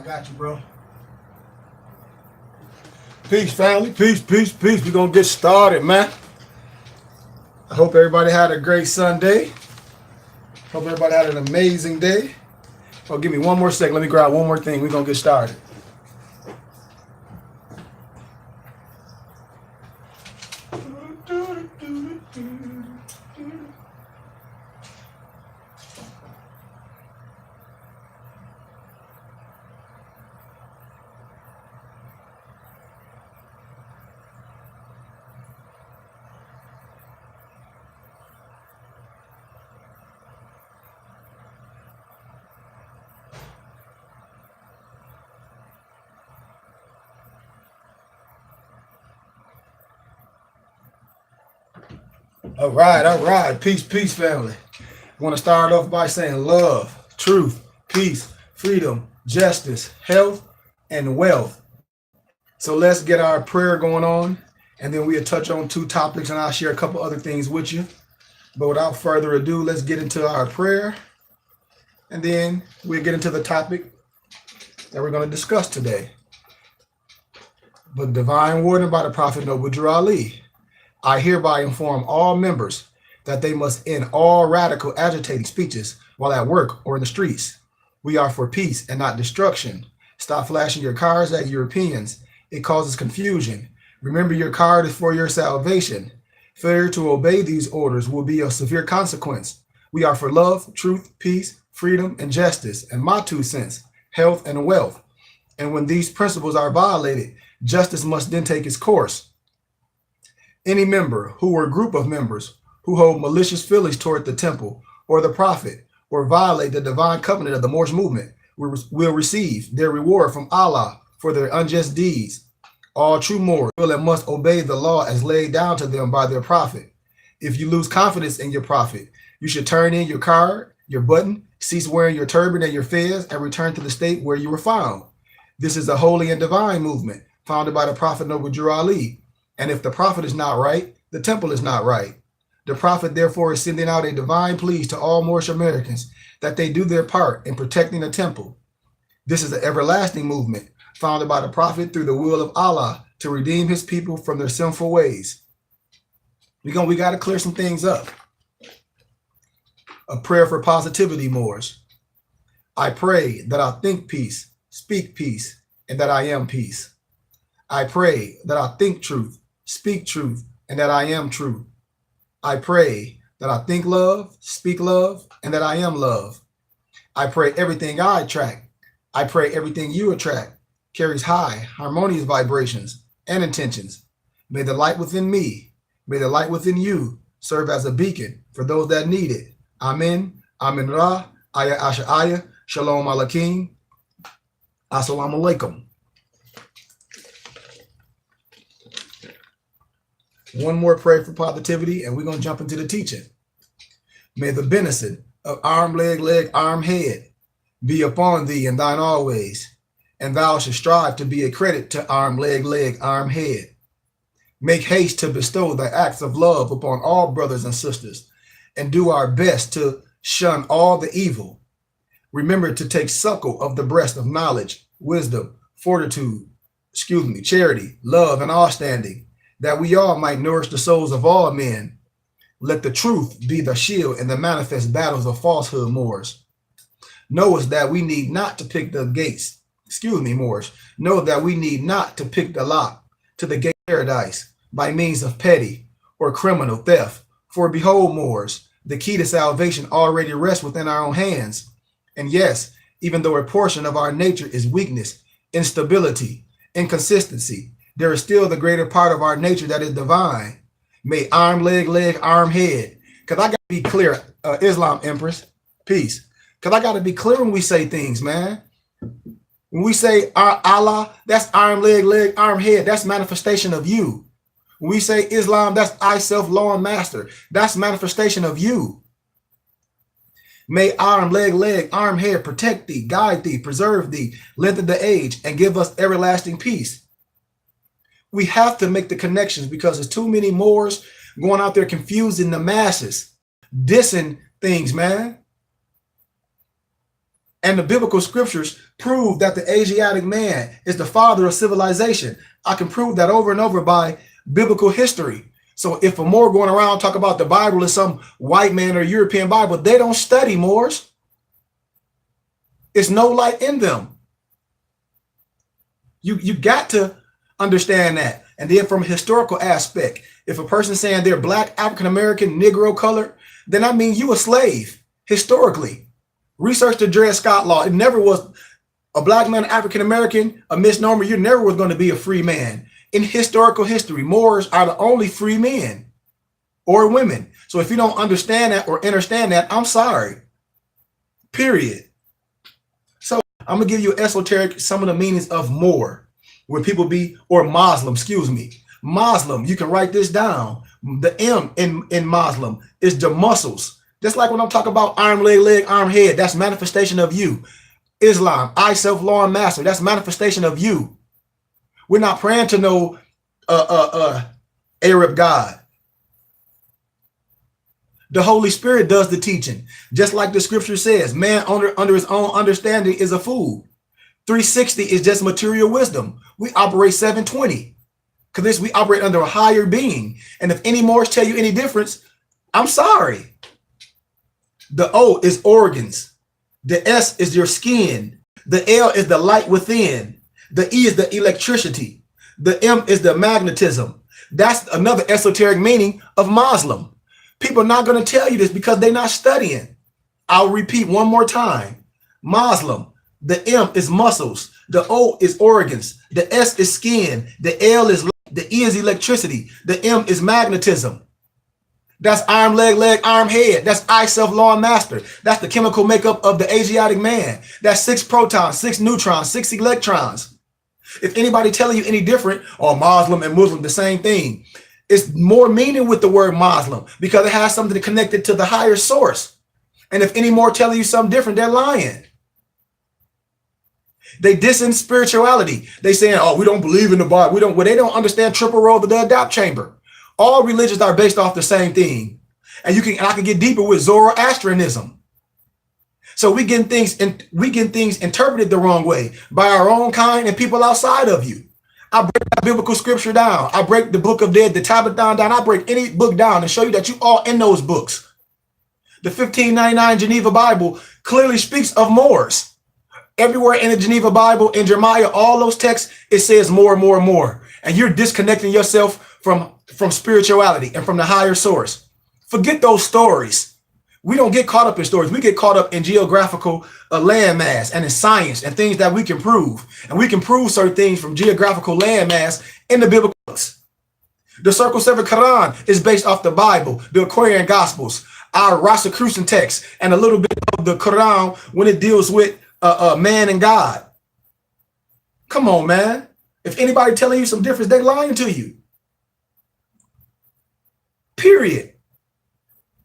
got you, bro. Peace, family. Peace, peace, peace. We're going to get started, man. I hope everybody had a great Sunday. Hope everybody had an amazing day. Oh, give me one more second. Let me grab one more thing. We're going to get started. All right. Peace, peace, family. I want to start off by saying love, truth, peace, freedom, justice, health, and wealth. So let's get our prayer going on, and then we'll touch on two topics, and I'll share a couple other things with you. But without further ado, let's get into our prayer, and then we'll get into the topic that we're going to discuss today. But divine warning by the Prophet Noble Ali. I hereby inform all members that they must end all radical agitating speeches while at work or in the streets. We are for peace and not destruction. Stop flashing your cards at Europeans. It causes confusion. Remember, your card is for your salvation. Failure to obey these orders will be a severe consequence. We are for love, truth, peace, freedom, and justice. And my 2 cents, health and wealth. And when these principles are violated, justice must then take its course. Any member who or group of members who hold malicious feelings toward the temple or the prophet or violate the divine covenant of the Moorish movement will receive their reward from Allah for their unjust deeds. All true Moors will and must obey the law as laid down to them by their prophet. If you lose confidence in your prophet, you should turn in your card, your button, cease wearing your turban and your fez, and return to the state where you were found. This is a holy and divine movement founded by the Prophet Noble Ali. And if the prophet is not right, the temple is not right. The prophet, therefore, is sending out a divine plea to all Moorish Americans that they do their part in protecting the temple. This is an everlasting movement founded by the prophet through the will of Allah to redeem his people from their sinful ways. We got to clear some things up. A prayer for positivity, Moors. I pray that I think peace, speak peace, and that I am peace. I pray that I think truth, speak truth, and that I am true. I pray that I think love, speak love, and that I am love. I pray everything I attract, I pray everything you attract carries high, harmonious vibrations and intentions. May the light within me, may the light within you serve as a beacon for those that need it. Amen. Amin Ra, Aya Asha Aya, Shalom Alakim, Assalamu Alaikum. One more prayer for positivity, and we're going to jump into the teaching. May the benison of arm, leg, arm, head be upon thee and thine always, and thou shalt strive to be a credit to arm, leg, arm, head. Make haste to bestow the acts of love upon all brothers and sisters, and do our best to shun all the evil. Remember to take suckle of the breast of knowledge, wisdom, fortitude, charity, love, and all standing, that we all might nourish the souls of all men. Let the truth be the shield in the manifest battles of falsehood, Moors. Know us that we need not to pick the gates. Moors. Know that we need not to pick the lock to the gate of paradise by means of petty or criminal theft. For behold, Moors, the key to salvation already rests within our own hands. And yes, even though a portion of our nature is weakness, instability, inconsistency, there is still the greater part of our nature that is divine. May arm, leg, arm, head. Because I got to be clear, Islam Empress, peace. Because I got to be clear when we say things, man. When we say Allah, that's arm, leg, arm, head. That's manifestation of you. When we say Islam, that's I, self, law, and master. That's manifestation of you. May arm, leg, arm, head protect thee, guide thee, preserve thee, lengthen the age, and give us everlasting peace. We have to make the connections because there's too many Moors going out there confusing the masses, dissing things, man. And the biblical scriptures prove that the Asiatic man is the father of civilization. I can prove that over and over by biblical history. So if a Moor going around talk about the Bible is some white man or European Bible, they don't study Moors. It's no light in them. You got to understand that. And then from a historical aspect, if a person saying they're black, African-American, Negro colored, then I mean you a slave historically. Research the Dred Scott law. It never was a black man, African-American, a misnomer. You never was going to be a free man. In historical history, Moors are the only free men or women. So if you don't understand that or understand that, I'm sorry. Period. So I'm going to give you esoteric, some of the meanings of Moor, where people be, or Muslim, excuse me. Muslim, you can write this down. The M in Muslim is the muscles. Just like when I'm talking about arm, leg, arm, head, that's manifestation of you. Islam, I, self, law, and master, that's manifestation of you. We're not praying to no Arab God. The Holy Spirit does the teaching. Just like the scripture says, man under his own understanding is a fool. 360 is just material wisdom. We operate 720 because we operate under a higher being. And if any Moors tell you any difference, I'm sorry. The O is organs. The S is your skin. The L is the light within. The E is the electricity. The M is the magnetism. That's another esoteric meaning of Muslim. People are not going to tell you this because they're not studying. I'll repeat one more time. Muslim, the M is muscles. The O is organs. The S is skin. The L is light. The E is electricity. The M is magnetism. That's arm, leg, arm, head. That's I, self, law, and master. That's the chemical makeup of the Asiatic man. That's 6 protons, 6 neutrons, 6 electrons. If anybody telling you any different, or Muslim and Muslim, the same thing, it's more meaning with the word Muslim because it has something connected to the higher source. And if any more telling you something different, they're lying. They dissing spirituality. They saying, oh, we don't believe in the Bible. Well, they don't understand triple roll of the adapt chamber. All religions are based off the same thing. And I can get deeper with Zoroastrianism. So we get things interpreted the wrong way by our own kind and people outside of you. I break that biblical scripture down. I break the book of Dead, the Tabbathon down. I break any book down and show you that you all in those books. The 1599 Geneva Bible clearly speaks of Moors. Everywhere in the Geneva Bible, in Jeremiah, all those texts, it says more and more and more. And you're disconnecting yourself from spirituality and from the higher source. Forget those stories. We don't get caught up in stories. We get caught up in geographical landmass and in science and things that we can prove. And we can prove certain things from geographical landmass in the biblical books. The Circle 7 Quran is based off the Bible, the Aquarian Gospels, our Rosicrucian text, and a little bit of the Quran when it deals with man and God. Come on, man. If anybody telling you some difference, they're lying to you. Period.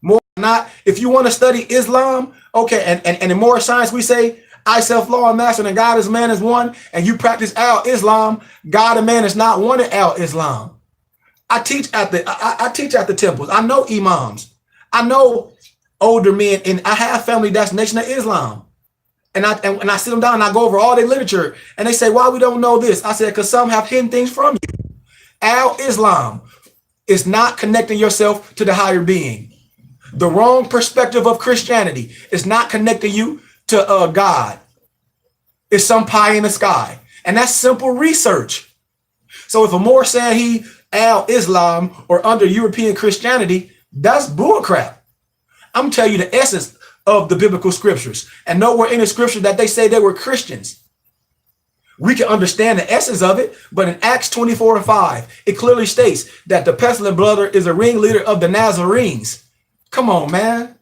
More not. If you want to study Islam, okay, and in more science, we say I, self, law, and master, and God is man is one, and you practice al-Islam, God and man is not one in al-Islam. I teach at the temples. I know imams. I know older men, and I have family that's Nation of Islam. And I sit them down and I go over all their literature, and they say, why we don't know this? I said, because some have hidden things from you. Al-Islam is not connecting yourself to the higher being. The wrong perspective of Christianity is not connecting you to God. It's some pie in the sky. And that's simple research. So if a Moor saying he al-Islam or under European Christianity, that's bullcrap. I'm telling you the essence of the biblical scriptures. And nowhere in the scripture that they say they were Christians. We can understand the essence of it, but in Acts 24:5, it clearly states that the pestilent brother is a ringleader of the Nazarenes. Come on, man.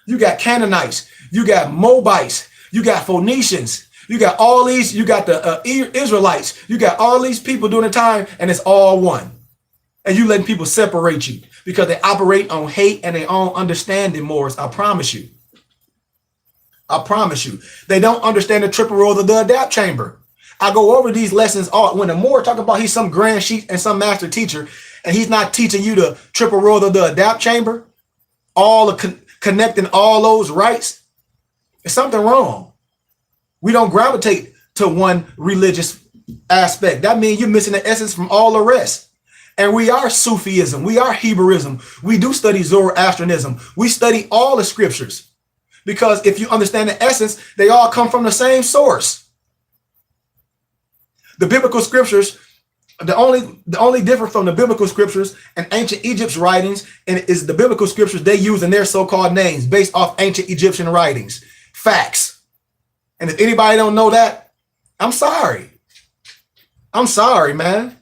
You got Canaanites, you got Moabites, you got Phoenicians, you got all these, you got the Israelites, you got all these people during the time, and it's all one. And you letting people separate you because they operate on hate and their own understanding, Moors. I promise you. I promise you. They don't understand the triple roll of the adapt chamber. I go over these lessons all when the Moor talk about he's some grand sheet and some master teacher, and he's not teaching you the triple roll of the adapt chamber, all the connecting all those rights. There's something wrong. We don't gravitate to one religious aspect. That means you're missing the essence from all the rest. And we are Sufism. We are Hebrewism. We do study Zoroastrianism. We study all the scriptures. Because if you understand the essence, they all come from the same source. The biblical scriptures, the only difference from the biblical scriptures and ancient Egypt's writings is the biblical scriptures they use in their so-called names based off ancient Egyptian writings. Facts. And if anybody don't know that, I'm sorry. I'm sorry, man.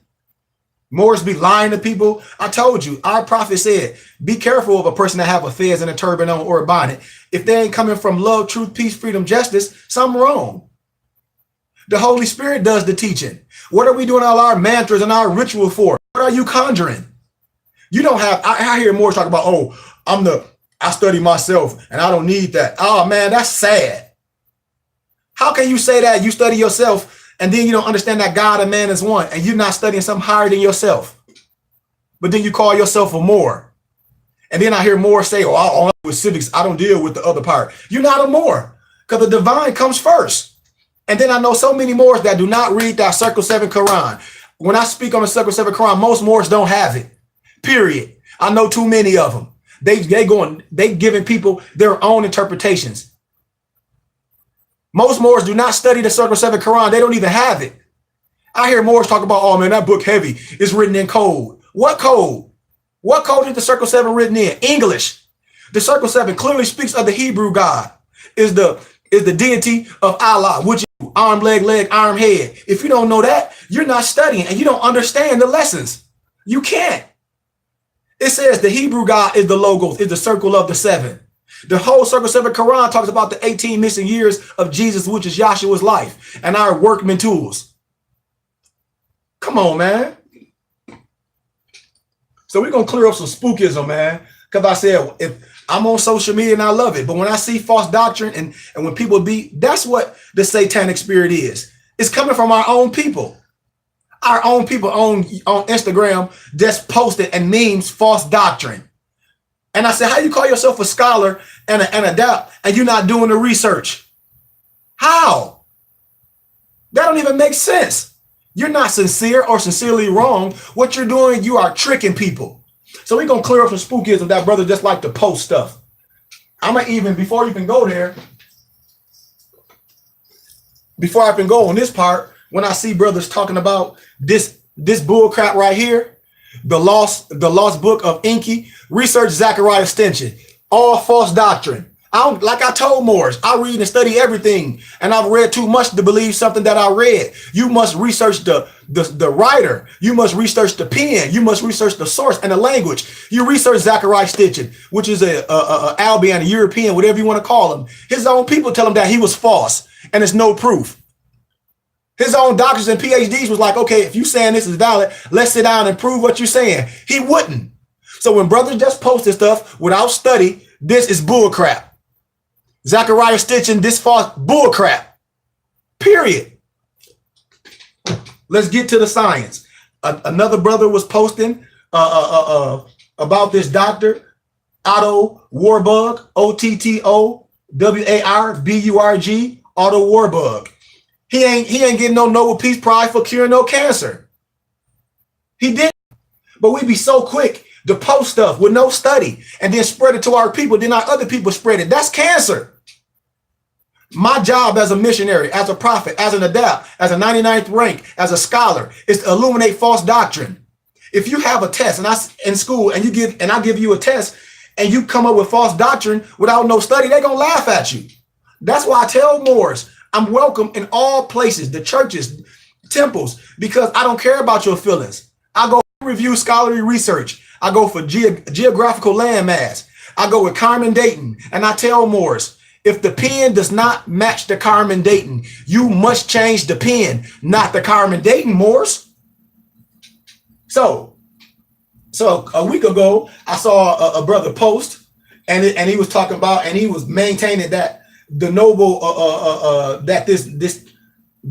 Moors be lying to people. I told you, our prophet said, be careful of a person that have a fez and a turban on or a bonnet. If they ain't coming from love, truth, peace, freedom, justice, something wrong. The Holy Spirit does the teaching. What are we doing all our mantras and our ritual for? What are you conjuring? You don't have, I hear Moors talk about, oh, I study myself and I don't need that. Oh man, that's sad. How can you say that you study yourself and then you don't understand that God and man is one, and you're not studying something higher than yourself? But then you call yourself a Moor. And then I hear Moors say, oh, I only deal with civics. I don't deal with the other part. You're not a Moor, because the divine comes first. And then I know so many Moors that do not read that Circle 7 Quran. When I speak on the Circle 7 Quran, most Moors don't have it. Period. I know too many of them. They giving people their own interpretations. Most Moors do not study the Circle 7 Quran. They don't even have it. I hear Moors talk about, oh man, that book heavy. It's written in code. What code? What code is the Circle 7 written in? English. The Circle 7 clearly speaks of the Hebrew God. Is the deity of Allah, which is arm, leg, arm, head. If you don't know that, you're not studying and you don't understand the lessons. You can't. It says the Hebrew God is the logos, is the circle of the seven. The whole Circle 7 Quran talks about the 18 missing years of Jesus, which is Yahshua's life, and our workman tools. Come on, man. So we're going to clear up some spookism, man. Because I said, if I'm on social media and I love it, but when I see false doctrine and when people that's what the satanic spirit is. It's coming from our own people. Our own people on Instagram just posted and memes false doctrine. And I said, how you call yourself a scholar and a doubt and you're not doing the research? How? That don't even make sense. You're not sincere or sincerely wrong. What you're doing, you are tricking people. So we're going to clear up some spookism. That brother just like to post stuff. I'm going to even, before you can go there, before I can go on this part, when I see brothers talking about this bull crap right here, the lost book of Enki, research Zechariah Stinson, all false doctrine. Like I told Moors, I read and study everything, and I've read too much to believe something that I read. You must research the writer. You must research the pen. You must research the source and the language. You research Zechariah Stinson, which is a Albion, a European, whatever you want to call him. His own people tell him that he was false, and there's no proof. His own doctors and PhDs was like, okay, if you saying this is valid, let's sit down and prove what you're saying. He wouldn't. So when brothers just posted stuff without study, this is bull crap. Zechariah Stinson, this false bull crap. Period. Let's get to the science. Another brother was posting about this doctor, Otto Warburg, Otto Warburg, Otto Warburg. He ain't getting no Nobel Peace Prize for curing no cancer. He didn't. But we be so quick to post stuff with no study and then spread it to our people. Then our other people spread it. That's cancer. My job as a missionary, as a prophet, as an adept, as a 99th rank, as a scholar, is to illuminate false doctrine. If you have a test and in school and I give you a test and you come up with false doctrine without no study, they're gonna laugh at you. That's why I tell Moors, I'm welcome in all places, the churches, temples, because I don't care about your feelings. I go review scholarly research. I go for geographical landmass. I go with Carmen Dayton, and I tell Moors, if the pen does not match the Carmen Dayton, you must change the pen, not the Carmen Dayton, Moors. So a week ago, I saw a brother post, and he was talking about, and he was maintaining that the noble that this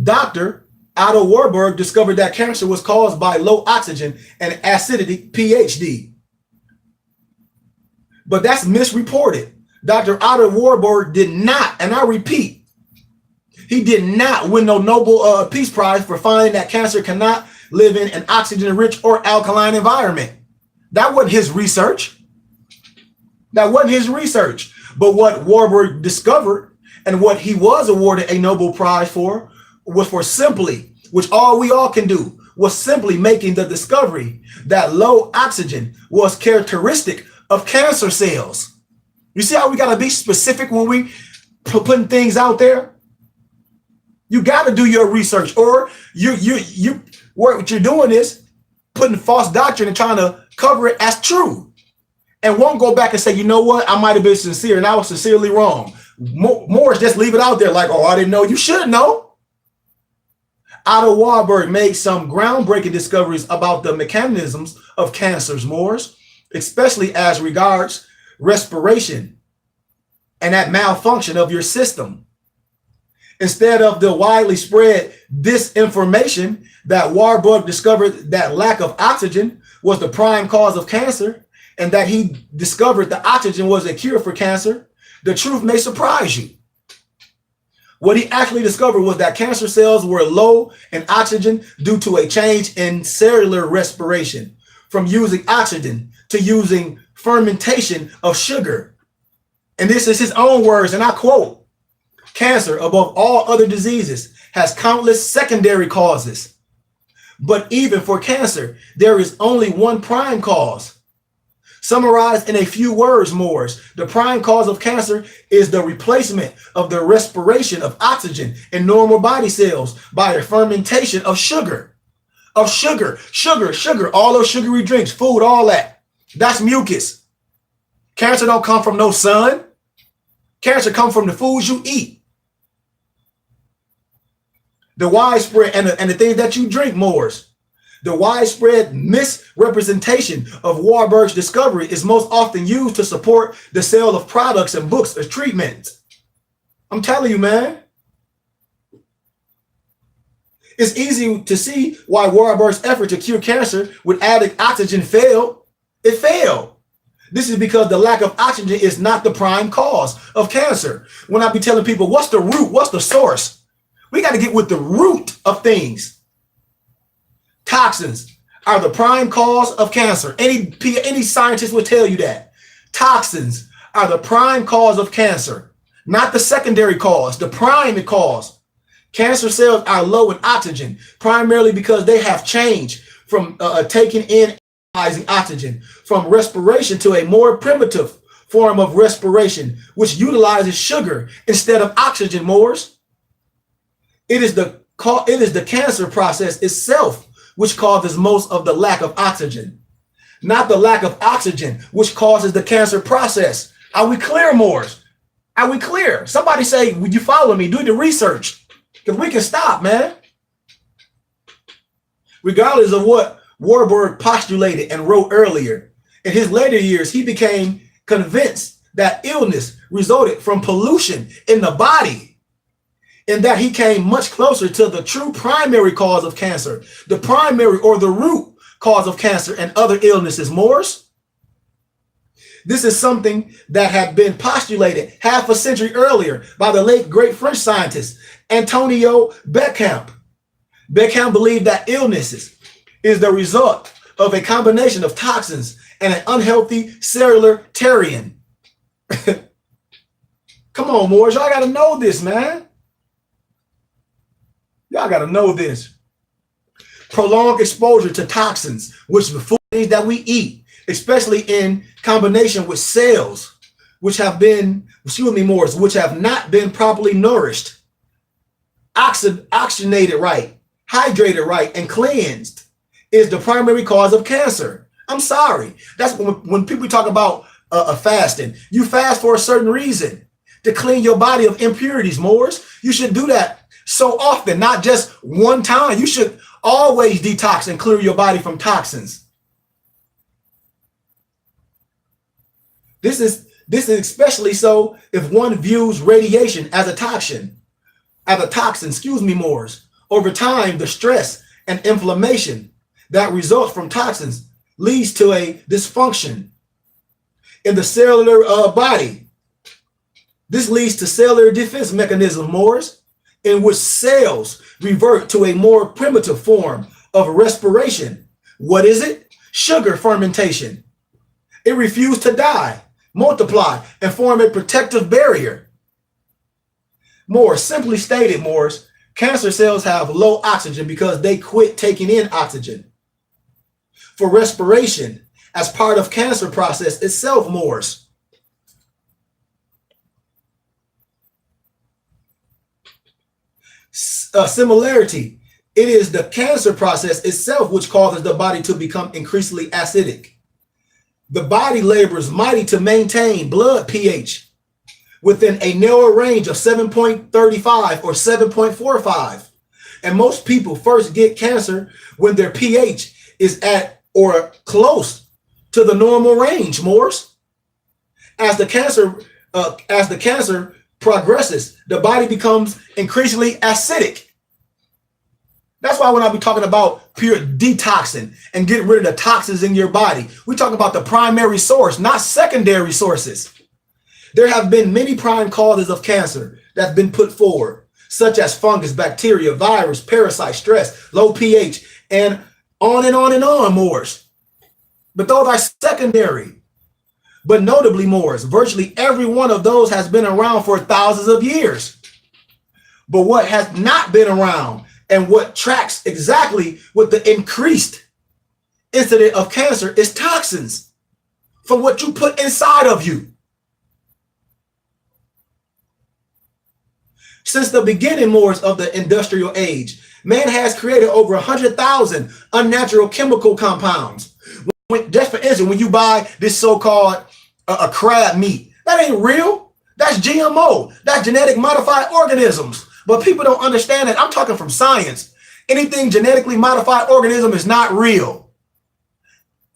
doctor Otto Warburg discovered that cancer was caused by low oxygen and acidity, PhD. But that's misreported. Dr. Otto Warburg did not, and I repeat, He did not win no Nobel Peace Prize for finding that cancer cannot live in an oxygen-rich or alkaline environment. That wasn't his research. That wasn't his research. But what Warburg discovered and what he was awarded a Nobel Prize for was for simply, which we all can do, was simply making the discovery that low oxygen was characteristic of cancer cells. You see how we got to be specific when we putting things out there? You got to do your research, or what you're doing is putting false doctrine and trying to cover it as true, and won't go back and say, you know what, I might have been sincere and I was sincerely wrong. More just leave it out there like, oh, I didn't know. You should know. Otto Warburg made some groundbreaking discoveries about the mechanisms of cancers, Moors, especially as regards respiration and that malfunction of your system. Instead of the widely spread disinformation that Warburg discovered that lack of oxygen was the prime cause of cancer and that he discovered that oxygen was a cure for cancer, the truth may surprise you. What he actually discovered was that cancer cells were low in oxygen due to a change in cellular respiration from using oxygen to using fermentation of sugar. And this is his own words, and I quote, "Cancer, above all other diseases, has countless secondary causes. But even for cancer, there is only one prime cause. Summarized in a few words, Moors, the prime cause of cancer is the replacement of the respiration of oxygen in normal body cells by a fermentation of sugar. Sugar, all those sugary drinks, food, all that. That's mucus. Cancer don't come from no sun. Cancer comes from the foods you eat. The widespread, and the things that you drink, Moors. The widespread misrepresentation of Warburg's discovery is most often used to support the sale of products and books as treatments. I'm telling you, man. It's easy to see why Warburg's effort to cure cancer with added oxygen failed. It failed. This is because the lack of oxygen is not the prime cause of cancer. When I be telling people, what's the root? What's the source? We got to get with the root of things. Toxins are the prime cause of cancer. Any scientist will tell you that. Toxins are the prime cause of cancer, not the secondary cause, the prime cause. Cancer cells are low in oxygen, primarily because they have changed from taking in oxygen from respiration to a more primitive form of respiration, which utilizes sugar instead of oxygen, Moors. It is the cancer process itself which causes most of the lack of oxygen, not the lack of oxygen, which causes the cancer process. Are we clear, Moors? Are we clear? Somebody say, would you follow me? Do the research, because we can stop, man. Regardless of what Warburg postulated and wrote earlier, in his later years, he became convinced that illness resulted from pollution in the body, and that he came much closer to the true primary cause of cancer, the primary or the root cause of cancer and other illnesses, Moors. This is something that had been postulated half a century earlier by the late great French scientist Antonio Bechamp. Bechamp believed that illnesses is the result of a combination of toxins and an unhealthy cellular terrain. Come on, Moors, y'all got to know this, man. Y'all got to know this. Prolonged exposure to toxins, which the food that we eat, especially in combination with cells, which have been, Moors, which have not been properly nourished, oxygenated right, hydrated right, and cleansed, is the primary cause of cancer. I'm sorry. That's when people talk about fasting. You fast for a certain reason, to clean your body of impurities, Moors. You should do that so often, not just one time. You should always detox and clear your body from toxins. This is especially so if one views radiation as a toxin, Moors. Over time, the stress and inflammation that results from toxins leads to a dysfunction in the cellular body. This leads to cellular defense mechanism, Moors. in which cells revert to a more primitive form of respiration. What is it? Sugar fermentation. It refused to die, multiply, and form a protective barrier. More simply stated, Morris, cancer cells have low oxygen because they quit taking in oxygen for respiration as part of cancer process itself, Morris. Similarity, it is the cancer process itself which causes the body to become increasingly acidic. The body labors mighty to maintain blood pH within a narrow range of 7.35 or 7.45. And most people first get cancer when their pH is at or close to the normal range, Morris. As the cancer progresses, the body becomes increasingly acidic. That's why when I be talking about pure detoxing and getting rid of the toxins in your body, we talk about the primary source, not secondary sources. There have been many prime causes of cancer that have been put forward, such as fungus, bacteria, virus, parasite, stress, low pH, and on and on and on, Morris. But those are secondary. But notably, Morris, virtually every one of those has been around for thousands of years. But what has not been around and what tracks exactly with the increased incidence of cancer is toxins from what you put inside of you. Since the beginning, Morris, of the industrial age, man has created over 100,000 unnatural chemical compounds. Just for instance, when you buy this so-called a crab meat, that ain't real. That's GMO. That's genetic modified organisms. But people don't understand that. I'm talking from science. Anything genetically modified organism is not real.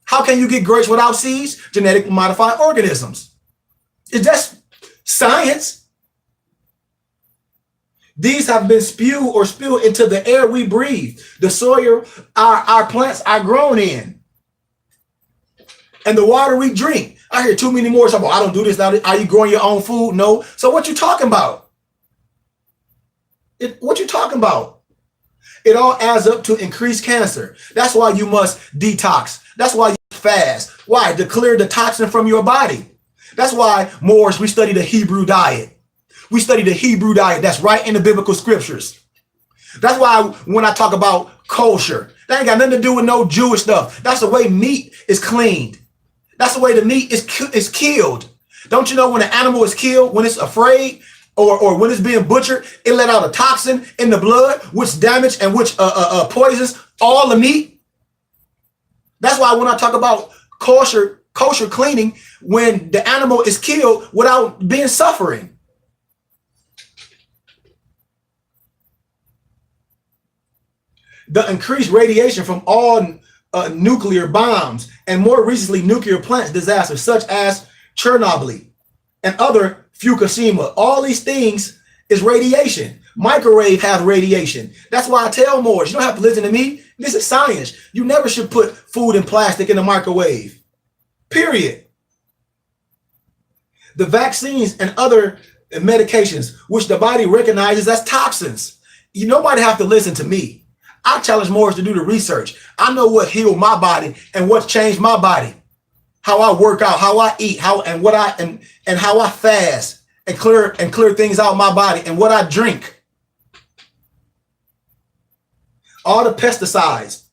How can you get grapes without seeds? Genetically modified organisms. It's just science. These have been spewed into the air we breathe, the soil our plants are grown in, and the water we drink. I hear too many more. I don't do this. Are you growing your own food? No. So what you talking about? What you talking about? It all adds up to increased cancer. That's why you must detox. That's why you fast. Why? To clear the toxin from your body. That's why, Morris, we study the Hebrew diet. We study the Hebrew diet. That's right in the biblical scriptures. That's why when I talk about kosher, that ain't got nothing to do with no Jewish stuff. That's the way meat is cleaned. That's the way the meat is killed. Don't you know when an animal is killed, when it's afraid, or when it's being butchered, it let out a toxin in the blood, which damage and which poisons all the meat. That's why when I talk about kosher cleaning, when the animal is killed without being suffering. The increased radiation from all nuclear bombs and more recently nuclear plant disasters such as Chernobyl and other Fukushima, all these things is radiation. Microwave has radiation. That's why I tell Morris, you don't have to listen to me. This is science. You never should put food and plastic in the microwave. Period. The vaccines and other medications, which the body recognizes as toxins. Nobody have to listen to me. I challenge Morris to do the research. I know what healed my body and what changed my body. How I work out, how I eat, how I fast and clear things out of my body and what I drink. All the pesticides,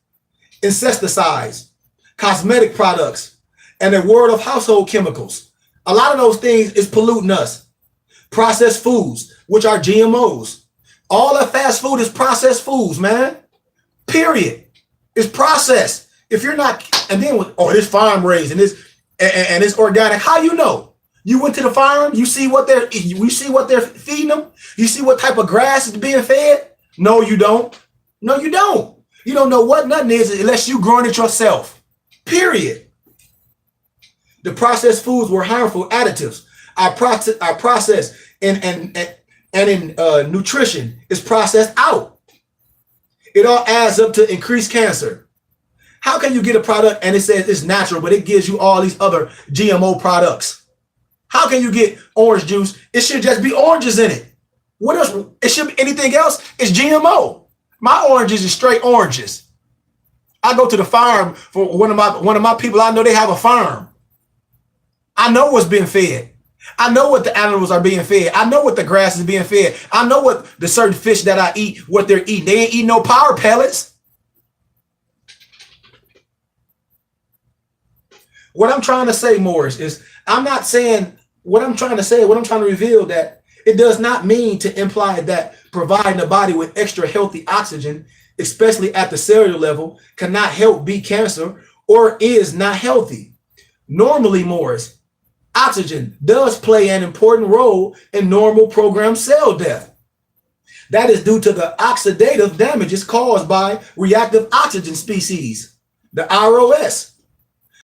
insecticides, cosmetic products, and the world of household chemicals. A lot of those things is polluting us. Processed foods, which are GMOs. All that fast food is processed foods, man. Period. It's processed. If you're not, and then this farm raised and it's organic. How you know? You went to the farm. You see what they're feeding them. You see what type of grass is being fed. No, you don't. No, you don't. You don't know what nothing is unless you growing it yourself. Period. The processed foods were harmful additives. Our process in nutrition is processed out. It all adds up to increased cancer. How can you get a product and it says it's natural, but it gives you all these other GMO products? How can you get orange juice? It should just be oranges in it. What else? It should be anything else. It's GMO. My oranges is straight oranges. I go to the farm for one of my people. I know they have a farm. I know what's being fed. I know what the animals are being fed. I know what the grass is being fed. I know what the certain fish that I eat, what they're eating. They ain't eating no power pellets. What I'm trying to say, Morris, is I'm not saying what I'm trying to say, what I'm trying to reveal, that it does not mean to imply that providing the body with extra healthy oxygen, especially at the cellular level, cannot help beat cancer or is not healthy. Normally, Morris, oxygen does play an important role in normal programmed cell death. That is due to the oxidative damages caused by reactive oxygen species, the ROS.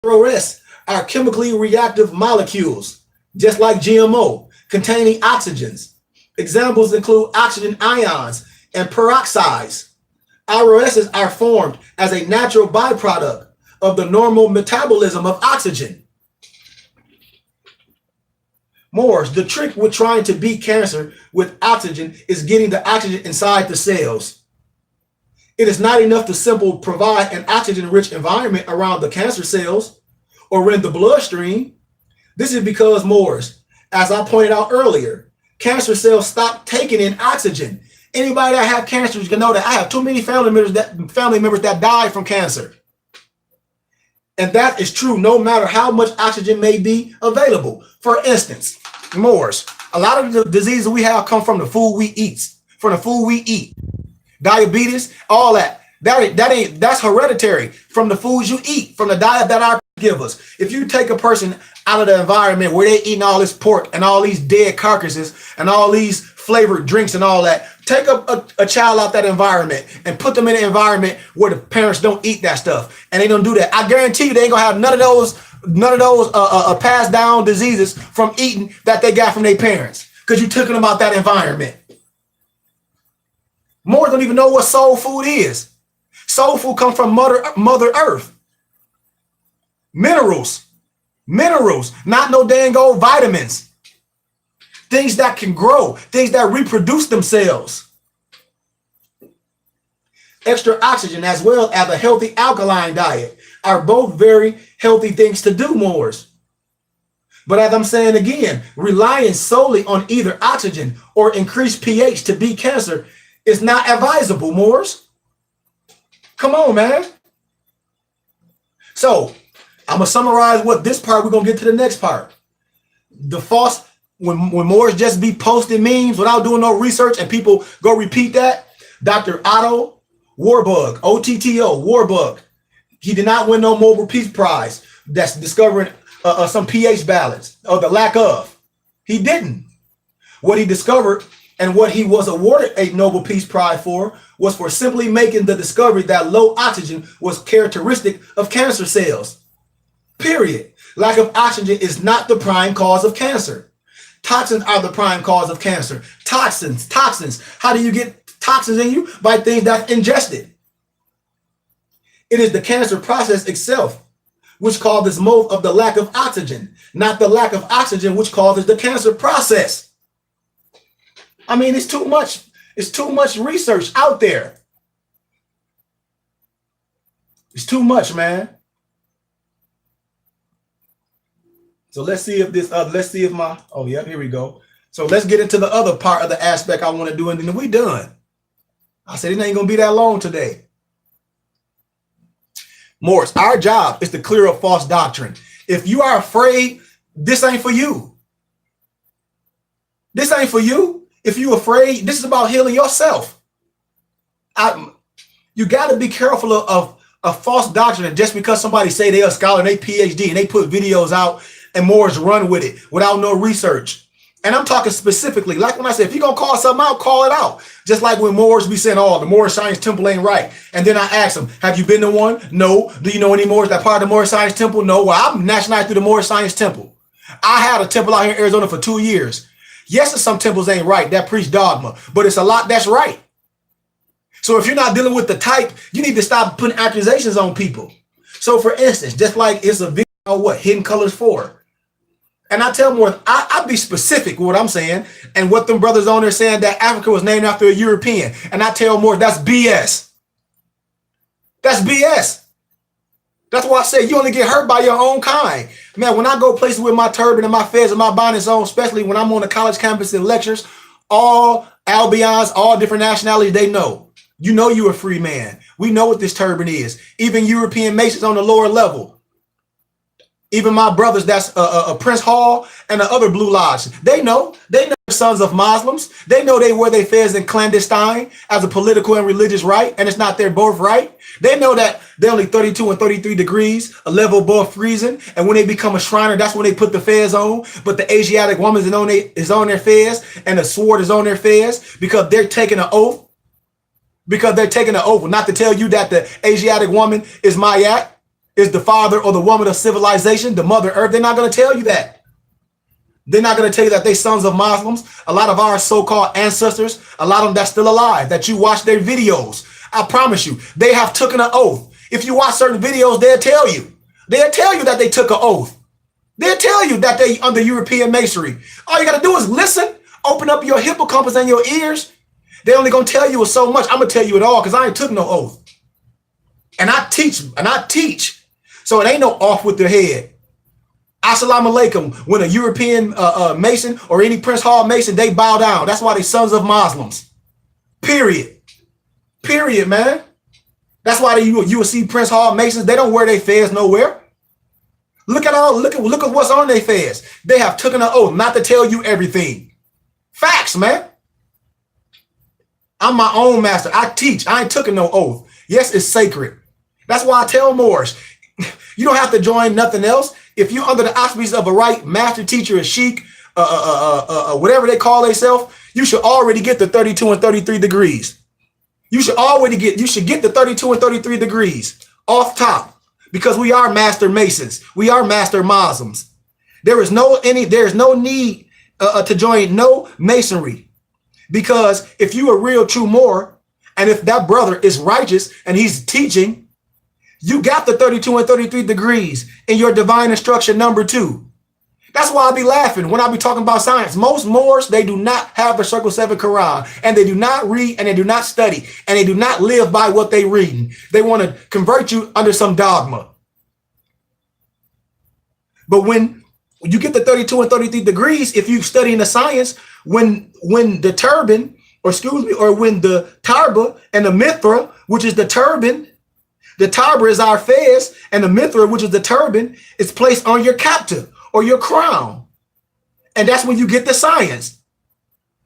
ROS are chemically reactive molecules, just like GMO, containing oxygens. Examples include oxygen ions and peroxides. ROSs are formed as a natural byproduct of the normal metabolism of oxygen. Morris, the trick with trying to beat cancer with oxygen is getting the oxygen inside the cells. It is not enough to simply provide an oxygen-rich environment around the cancer cells or in the bloodstream. This is because, Morris, as I pointed out earlier, cancer cells stop taking in oxygen. Anybody that have cancer, you can know that I have too many family members that died from cancer. And that is true no matter how much oxygen may be available. For instance, Morris, a lot of the diseases we have come from the food we eat, diabetes, all that. That's hereditary from the foods you eat, from the diet that our give us. If you take a person out of the environment where they eating all this pork and all these dead carcasses and all these flavored drinks and all that, take a child out that environment and put them in an environment where the parents don't eat that stuff, and they don't do that. I guarantee you they ain't gonna have none of those passed down diseases from eating that they got from their parents, because you took them out that environment. More don't even know what soul food is. Soul food comes from Mother Earth. Minerals, not no dang old vitamins. Things that can grow, things that reproduce themselves. Extra oxygen as well as a healthy alkaline diet are both very healthy things to do, Morris. But as I'm saying again, relying solely on either oxygen or increased pH to beat cancer is not advisable, Morris. Come on, man. So I'm gonna summarize what this part, we're gonna get to the next part. The false, when Morris just be posting memes without doing no research and people go repeat that, Dr. Otto Warburg, OTTO, Warburg, he did not win no Nobel Peace Prize. That's discovering some pH balance or the lack of. He didn't. What he discovered and what he was awarded a Nobel Peace Prize for was for simply making the discovery that low oxygen was characteristic of cancer cells. Period. Lack of oxygen is not the prime cause of cancer. Toxins are the prime cause of cancer. Toxins. How do you get toxins in you? By things that's ingested. It is the cancer process itself which causes most of the lack of oxygen, not the lack of oxygen which causes the cancer process. I mean, it's too much. It's too much research out there. It's too much, man. So let's see if this, oh yeah, here we go. So let's get into the other part of the aspect I want to do, and then we done. I said it ain't gonna be that long today. Morris, our job is to clear up false doctrine. If you are afraid, this ain't for you. This ain't for you. If you're afraid, this is about healing yourself. You got to be careful of false doctrine. And just because somebody say they're a scholar and they PhD and they put videos out and Morris run with it without no research. And I'm talking specifically, like when I said, if you're going to call something out, call it out. Just like when Morris be saying, oh, the Morris Science Temple ain't right. And then I ask him, have you been to one? No. Do you know any Morris that part of the Morris Science Temple? No. Well, I'm nationalized through the Morris Science Temple. I had a temple out here in Arizona for 2 years. Yes, some temples ain't right that preach dogma, but it's a lot that's right. So if you're not dealing with the type, you need to stop putting accusations on people. So for instance, just like it's a video, what Hidden Colors 4. And I tell more, I be specific with what I'm saying and what them brothers on there saying that Africa was named after a European. And I tell more, that's BS. That's BS. That's why I say you only get hurt by your own kind. Man, when I go places with my turban and my fez and my bonnets on, especially when I'm on the college campus in lectures, all Albions, all different nationalities, they know. You know you're a free man. We know what this turban is. Even European Masons on the lower level. Even my brothers, that's Prince Hall and the other Blue Lodge. They know they're sons of Muslims. They know they wear their fez in clandestine as a political and religious right, and it's not their birthright. They know that they're only 32 and 33 degrees, a level above freezing. And when they become a Shriner, that's when they put the fez on. But the Asiatic woman is on their fez, and the sword is on their fez because they're taking an oath. Because they're taking an oath not to tell you that the Asiatic woman is Mayat, is the father or the woman of civilization, the mother earth. They're not going to tell you that. They're not going to tell you that they sons of Muslims. A lot of our so-called ancestors, a lot of them that's still alive, that you watch their videos. I promise you, they have taken an oath. If you watch certain videos, they'll tell you. They'll tell you that they took an oath. They'll tell you that they under European masonry. All you got to do is listen, open up your hippocampus and your ears. They only going to tell you so much. I'm going to tell you it all because I ain't took no oath. And I teach. So it ain't no off with their head. Assalamu alaikum. When a European Mason or any Prince Hall Mason, they bow down. That's why they sons of Muslims. Period. Period, man. That's why you will see Prince Hall Masons. They don't wear their fez nowhere. Look at what's on their fez. They have taken an oath not to tell you everything. Facts, man. I'm my own master. I teach. I ain't taking no oath. Yes, it's sacred. That's why I tell Moors. You don't have to join nothing else. If you're under the auspices of a right master teacher, a sheik, whatever they call themselves, you should already get the 32 and 33 degrees. You should get the 32 and 33 degrees off top because we are master Masons. We are master Muslims. There's no need to join no masonry because if you a real true Moor and if that brother is righteous and he's teaching, you got the 32 and 33 degrees in your divine instruction number 2. That's why I be laughing when I be talking about science. Most Moors, they do not have the Circle 7 Quran, and they do not read, and they do not study, and they do not live by what they read. They want to convert you under some dogma. But when you get the 32 and 33 degrees, if you study in the science, when the turban, or when the tarba and the mithra, which is the turban, the tarba is our fez, and the mithra, which is the turban, is placed on your captive or your crown. And that's when you get the science.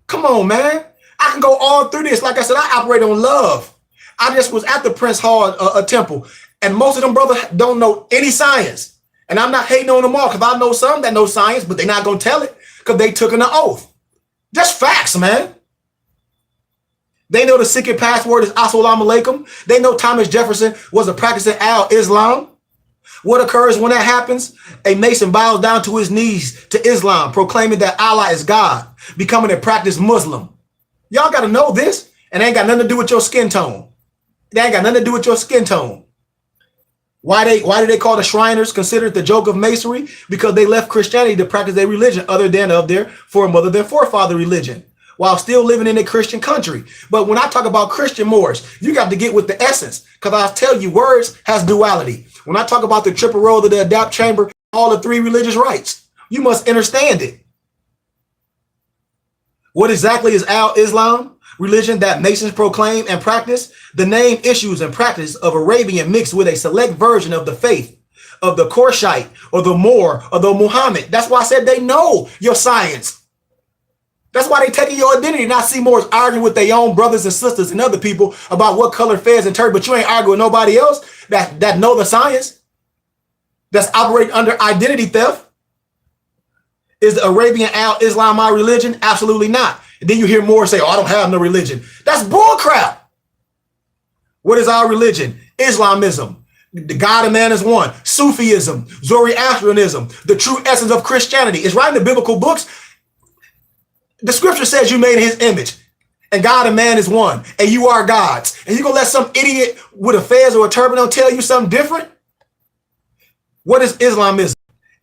Come on, man. I can go all through this. Like I said, I operate on love. I just was at the Prince Hall temple, and most of them brothers don't know any science. And I'm not hating on them all because I know some that know science, but they're not going to tell it because they took an oath. Just facts, man. They know the secret password is Assalamu alaikum. They know Thomas Jefferson was a practicing Al-Islam. What occurs when that happens? A Mason bows down to his knees to Islam, proclaiming that Allah is God, becoming a practiced Muslim. Y'all got to know this, and it ain't got nothing to do with your skin tone. It ain't got nothing to do with your skin tone. Why do they call the Shriners considered the joke of masonry? Because they left Christianity to practice their religion other than of their forefather religion, while still living in a Christian country. But when I talk about Christian Moors, you got to get with the essence, because I'll tell you, words has duality. When I talk about the triple roll of the adapt chamber, all the 3 religious rights, you must understand it. What exactly is Al-Islam? Religion that Masons proclaim and practice. The name, issues, and practice of Arabian mixed with a select version of the faith of the Qurayshite or the Moor or the Muhammad. That's why I said they know your science. That's why they taking your identity. Not see Moors arguing with their own brothers and sisters and other people about what color fez and turban, but you ain't arguing with nobody else that know the science, that's operating under identity theft. Is the Arabian Al-Islam my religion? Absolutely not. And then you hear more say, oh, I don't have no religion. That's bull crap. What is our religion? Islamism. The God and man is one. Sufism, Zoroastrianism, the true essence of Christianity. It's right in the biblical books. The scripture says you made in his image, and God and man is one, and you are God's. And you gonna let some idiot with a fez or a turban tell you something different? What is Islamism?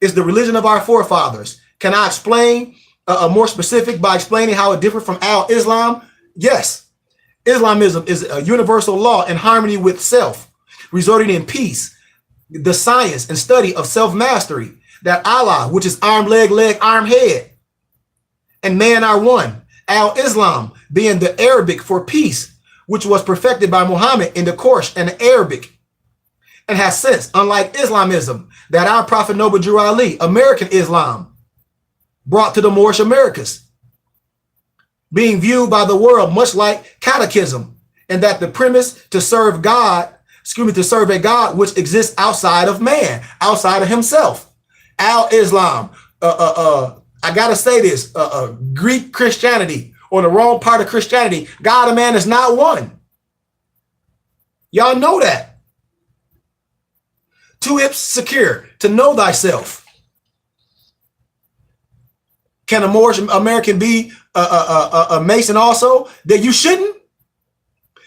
It's the religion of our forefathers. Can I explain more specific by explaining how it differs from Al-Islam? Yes. Islamism is a universal law in harmony with self, resulting in peace, the science and study of self-mastery, that Allah, which is arm, leg, arm, head, and man are one. Al-Islam being the Arabic for peace, which was perfected by Muhammad in the Qur'an and the Arabic, and has since, unlike Islamism, that our Prophet Noble Drew Ali, American Islam, brought to the Moorish Americas, being viewed by the world much like catechism, and that the premise to serve God, to serve a God which exists outside of man, outside of himself. Al-Islam, I gotta say this, Greek Christianity, or the wrong part of Christianity, God and man is not one. Y'all know that. Two hips secure, to know thyself. Can a Moorish American be a Mason also? That you shouldn't?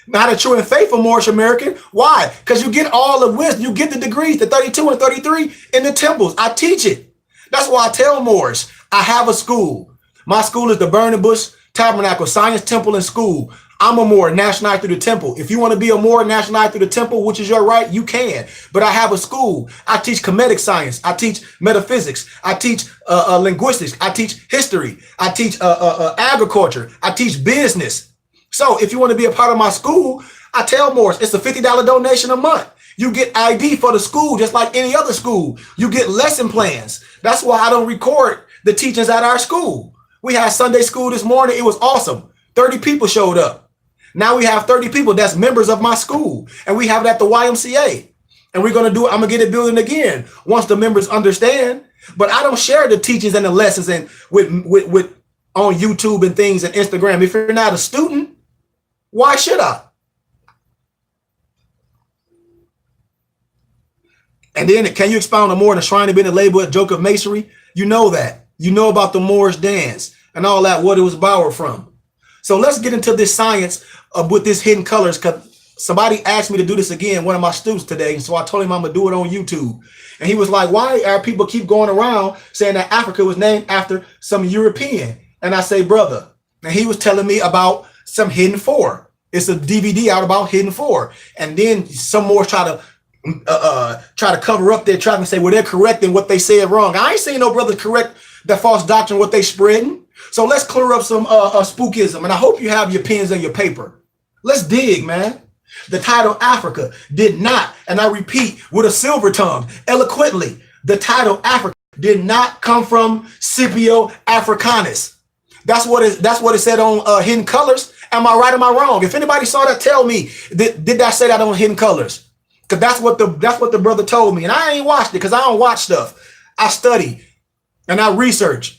Not a true and faithful Moorish American. Why? Because you get all the wisdom. You get the degrees, the 32 and 33 in the temples. I teach it. That's why I tell Moors, I have a school. My school is the Burning Bush Tabernacle Science Temple and School. I'm a Moor, nationalized through the temple. If you want to be a Moor, nationalized through the temple, which is your right, you can. But I have a school. I teach comedic science. I teach metaphysics. I teach linguistics. I teach history. I teach agriculture. I teach business. So if you want to be a part of my school, I tell Moors, it's a $50 donation a month. You get ID for the school, just like any other school. You get lesson plans. That's why I don't record the teachings at our school. We had Sunday school this morning. It was awesome. 30 people showed up. Now we have 30 people that's members of my school, and we have it at the YMCA. And we're going to do it. I'm going to get it building again once the members understand. But I don't share the teachings and the lessons and with on YouTube and things and Instagram. If you're not a student, why should I? And then can you expound on more on the shrine being a label a joke of masonry? You know that. You know about the Moorish dance and all that, what it was borrowed from. So let's get into this science with this hidden colors, because somebody asked me to do this again, one of my students today. And so I told him I'm going to do it on YouTube. And he was like, why are people keep going around saying that Africa was named after some European? And I say, brother, and he was telling me about some Hidden Four. It's a DVD out about Hidden Four. And then some more try to cover up their track and say, well, they're correcting what they said wrong. I ain't seen no brothers correct the false doctrine, what they spreading. So let's clear up some spookism. And I hope you have your pens and your paper. Let's dig, man. The title Africa did not, and I repeat with a silver tongue, eloquently, the title Africa did not come from Scipio Africanus. That's what it said on Hidden Colors. Am I right or am I wrong? If anybody saw that, tell me. Did I say that on Hidden Colors? Because that's what the brother told me. And I ain't watched it because I don't watch stuff. I study and I research.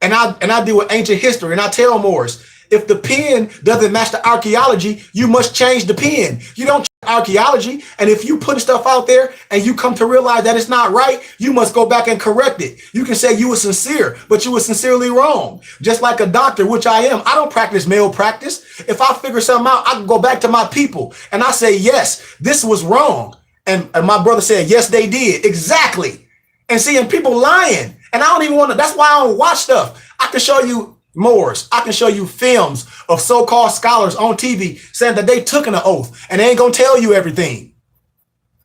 And I deal with ancient history, and I tell Moors, if the pen doesn't match the archaeology, you must change the pen. You don't change archaeology. And if you put stuff out there and you come to realize that it's not right, you must go back and correct it. You can say you were sincere, but you were sincerely wrong. Just like a doctor, which I am. I don't practice malpractice. If I figure something out, I can go back to my people and I say, yes, this was wrong. And my brother said, yes, they did. Exactly. And seeing people lying. And I don't even want to, that's why I don't watch stuff. I can show you Moors. I can show you films of so-called scholars on TV saying that they took an oath and they ain't going to tell you everything.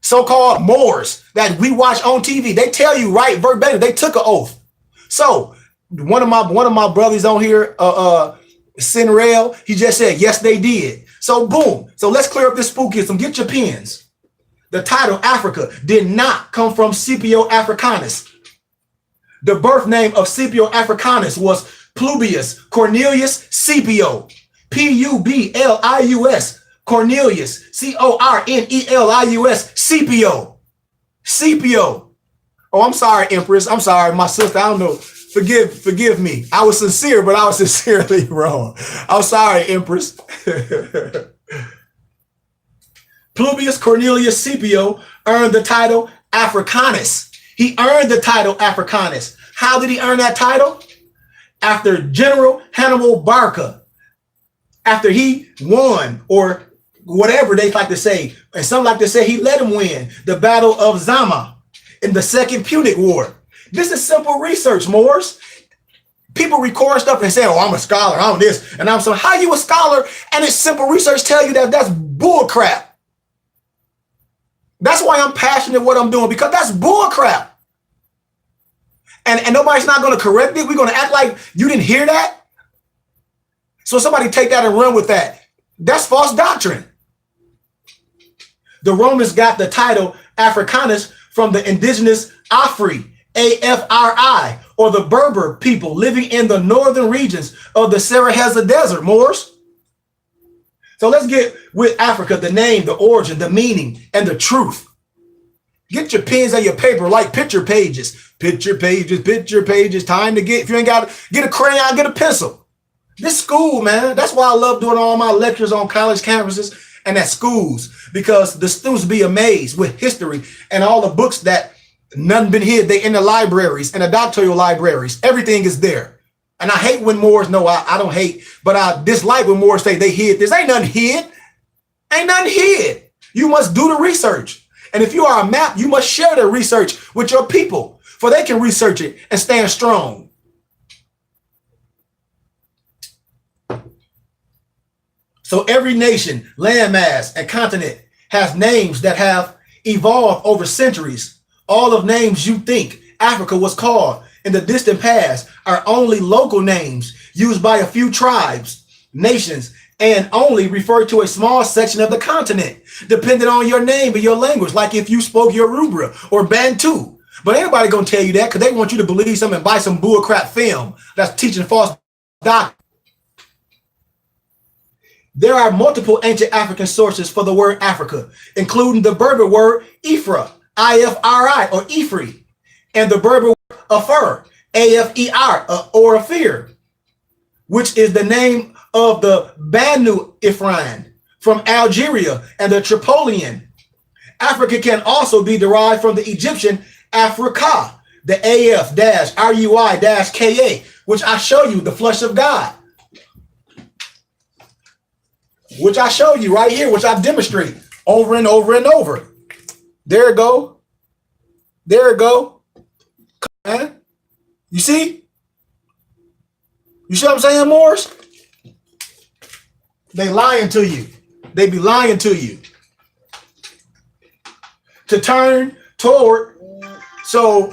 So-called Moors that we watch on TV, they tell you right verbatim, they took an oath. So one of my brothers on here, Sinrail, he just said, yes, they did. So boom. So let's clear up this spookism. Get your pens. The title Africa did not come from Scipio Africanus. The birth name of Scipio Africanus was Publius Cornelius Scipio, Publius Cornelius, Cornelius, Scipio, Scipio. Oh, I'm sorry, Empress. I'm sorry, my sister. I don't know. Forgive me. I was sincere, but I was sincerely wrong. I'm sorry, Empress. Publius Cornelius Scipio earned the title Africanus. He earned the title Africanus. How did he earn that title? After General Hannibal Barca, after he won, or whatever they like to say, and some like to say he let him win the Battle of Zama in the Second Punic War. This is simple research, Moors. People record stuff and say, oh, I'm a scholar, I'm this, and I'm so. How you a scholar? And it's simple research tell you that that's bull crap. That's why I'm passionate what I'm doing, because that's bull crap. And nobody's not going to correct it. We're going to act like you didn't hear that. So somebody take that and run with that. That's false doctrine. The Romans got the title Africanus from the indigenous Afri, A-F-R-I, or the Berber people living in the northern regions of the Sahara Desert, Moors. So let's get with Africa, the name, the origin, the meaning, and the truth. Get your pens and your paper, like picture pages. Picture pages, time to get, if you ain't got, get a crayon, get a pencil. This school, man, that's why I love doing all my lectures on college campuses and at schools, because the students be amazed with history and all the books that none been hid. They in the libraries and the doctoral libraries. Everything is there. And I hate when Moors, no, I don't hate, but I dislike when Moors say they hid. This ain't nothing hid. Ain't nothing hid. You must do the research. And if you are a map, you must share the research with your people, for they can research it and stand strong. So every nation, landmass, and continent has names that have evolved over centuries. All of names you think Africa was called in the distant past are only local names used by a few tribes, nations, and only refer to a small section of the continent, depending on your name and your language, like if you spoke Yoruba or Bantu. But anybody gonna tell you that because they want you to believe something and buy some bullcrap film that's teaching false doctrine. There are multiple ancient African sources for the word Africa, including the Berber word Ifra, I-F-R-I, or Ifri, and the Berber word Afar, A-F-E-R, or Afir, which is the name of the Banu Ifran from Algeria and the Tripolian. Africa can also be derived from the Egyptian Africa, the AF-RUI-KA, which I show you, the flesh of God, which I show you right here, which I demonstrate over and over and over. There it go. There it go. Man. You see? You see what I'm saying, Morris? They lying to you. They be lying to you. To turn toward, so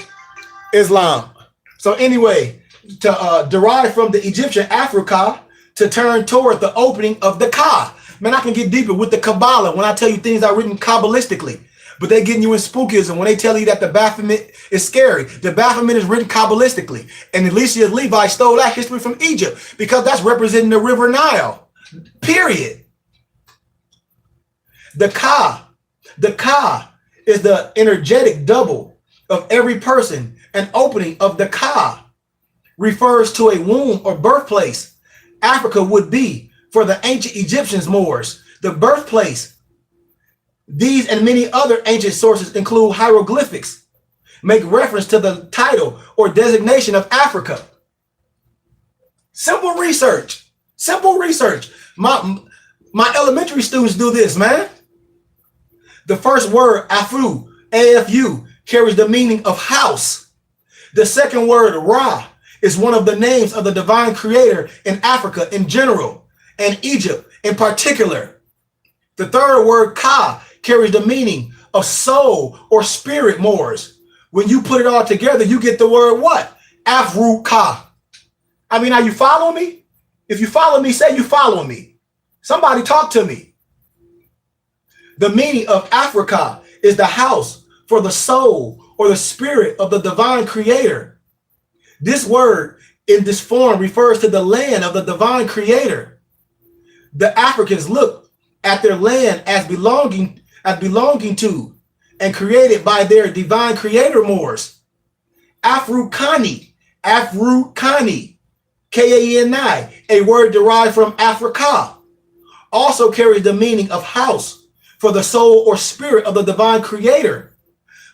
Islam. So anyway, to derive from the Egyptian Africa, to turn toward the opening of the Ka. Man, I can get deeper with the Kabbalah when I tell you things are written Kabbalistically. But they're getting you in spookism when they tell you that the Baphomet is scary. The Baphomet is written Kabbalistically. And Eliseus Levi stole that history from Egypt because that's representing the River Nile. Period. The Ka is the energetic double of every person. An opening of the Ka refers to a womb or birthplace. Africa would be, for the ancient Egyptians, Moors, the birthplace. These and many other ancient sources include hieroglyphics, make reference to the title or designation of Africa. Simple research. Simple research. My elementary students do this, man. The first word, Afu, A-F-U, carries the meaning of house. The second word, Ra, is one of the names of the divine creator in Africa in general and Egypt in particular. The third word, Ka, carries the meaning of soul or spirit, Moors. When you put it all together, you get the word what? Afru-Ka. I mean, are you following me? If you follow me, say you follow me. Somebody talk to me. The meaning of Africa is the house for the soul or the spirit of the divine creator. This word in this form refers to the land of the divine creator. The Africans look at their land as belonging to and created by their divine creator, Moors. Afru-Kani, K-A-N-I, a word derived from Africa, also carries the meaning of house for the soul or spirit of the divine creator,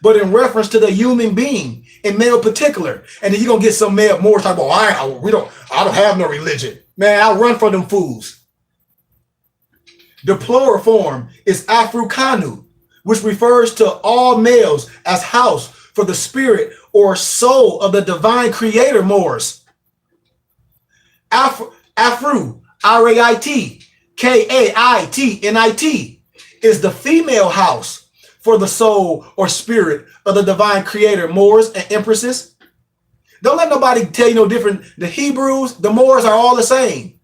but in reference to the human being in male particular. And then you're gonna get some male Moors talking about, I don't have no religion. Man, I run from them fools. The plural form is Afru-Kanu, which refers to all males as house for the spirit or soul of the divine creator Moors. Afru, R-A-I-T, K-A-I-T-N-I-T, is the female house for the soul or spirit of the divine creator Moors and empresses. Don't let nobody tell you no different. The Hebrews, the Moors are all the same.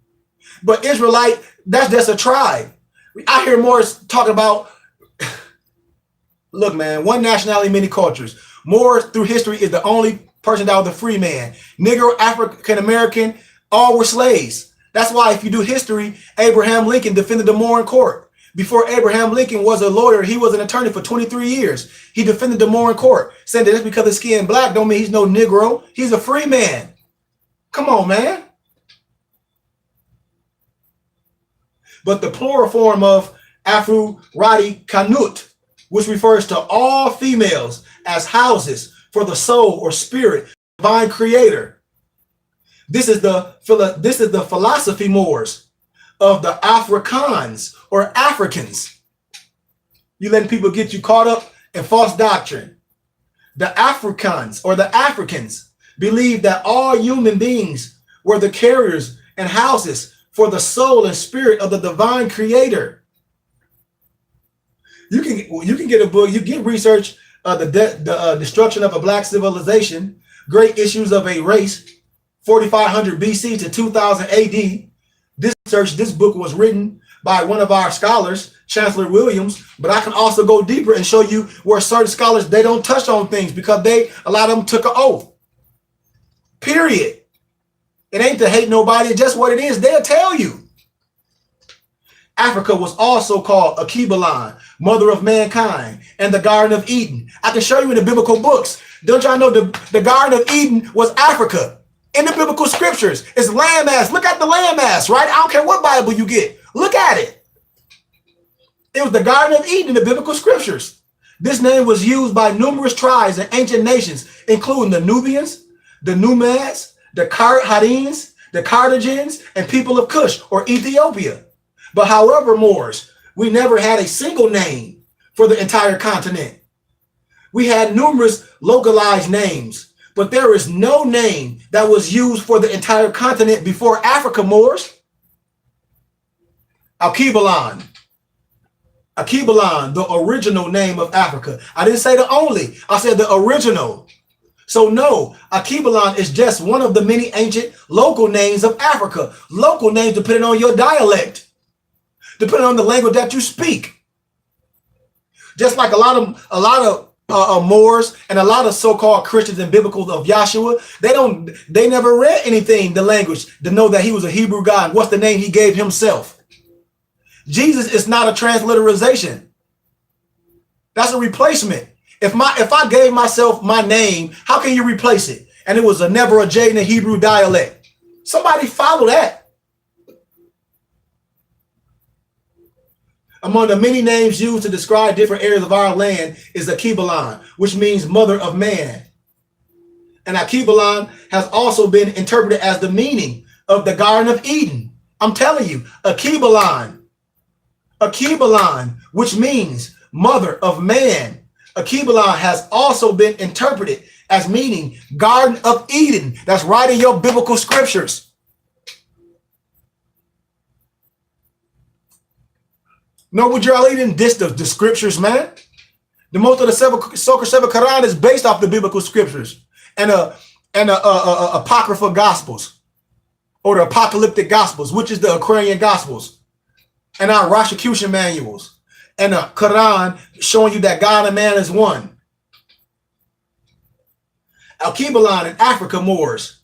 But Israelite, that's just a tribe. I hear Moors talking about, look, man, one nationality, many cultures. Moors through history is the only person that was a free man. Negro, African American, all were slaves. That's why if you do history, Abraham Lincoln defended the Moor in court. Before Abraham Lincoln was a lawyer, he was an attorney for 23 years. He defended the Moor in court, saying that just because his skin black don't mean he's no Negro. He's a free man. Come on, man. But the plural form of Afru Radi Kanut, which refers to all females as houses for the soul or spirit, divine creator. This is the philosophy Moors of the Afrikaans or Africans. You letting people get you caught up in false doctrine. The Afrikaans or the Africans believe that all human beings were the carriers and houses for the soul and spirit of the divine creator. You can get a book, you get research the destruction of a black civilization, great issues of a race, 4500 BC to 2000 AD. This book was written by one of our scholars, Chancellor Williams, but I can also go deeper and show you where certain scholars, they don't touch on things because a lot of them took an oath. Period. It ain't to hate nobody, it's just what it is. They'll tell you. Africa was also called Akibalan, mother of mankind, and the Garden of Eden. I can show you in the biblical books. Don't y'all know the Garden of Eden was Africa? In the biblical scriptures, it's landmass. Look at the landmass, right? I don't care what Bible you get. Look at it. It was the Garden of Eden in the biblical scriptures. This name was used by numerous tribes and ancient nations, including the Nubians, the Numads, the Hadeans, the Carthaginians, and people of Cush or Ethiopia. But however, Moors, we never had a single name for the entire continent. We had numerous localized names, but there is no name that was used for the entire continent before Africa, Moors. Akibalan, the original name of Africa. I didn't say the only, I said the original. So no, Akibalan is just one of the many ancient local names of Africa. Local names depending on your dialect, depending on the language that you speak. Just like a lot of Moors and a lot of so-called Christians and biblical of Yahshua, they never read anything, the language, to know that he was a Hebrew God. What's the name he gave himself? Jesus is not a transliteration. That's a replacement. If I gave myself my name, how can you replace it? And it was a never a J in the Hebrew dialect. Somebody follow that. Among the many names used to describe different areas of our land is Akibalan, which means mother of man. And Akibalan has also been interpreted as the meaning of the Garden of Eden. I'm telling you, Akibalan, which means mother of man. Akibalan has also been interpreted as meaning Garden of Eden. That's right in your biblical scriptures. No, would y'all even diss the scriptures, man? The most of the Soka Quran is based off the biblical scriptures and apocryphal gospels, or the apocalyptic gospels, which is the Aquarian gospels, and our Rosicrucian manuals, and the Quran showing you that God and man is one. Akibalan and Africa Moors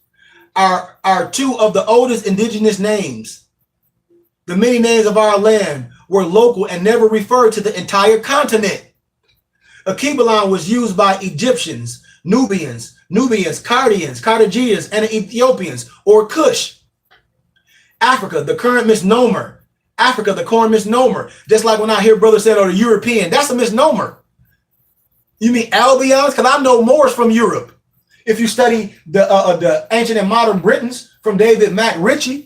are two of the oldest indigenous names. The many names of our land were local and never referred to the entire continent. Akibalan was used by Egyptians, Nubians, Chaldeans, Carthaginians, and Ethiopians, or Cush. Africa, the current misnomer. Africa, the current misnomer. Just like when I hear brothers say, oh, the European, that's a misnomer. You mean Albions? Because I know Moors from Europe. If you study the ancient and modern Britons from David Mack Ritchie,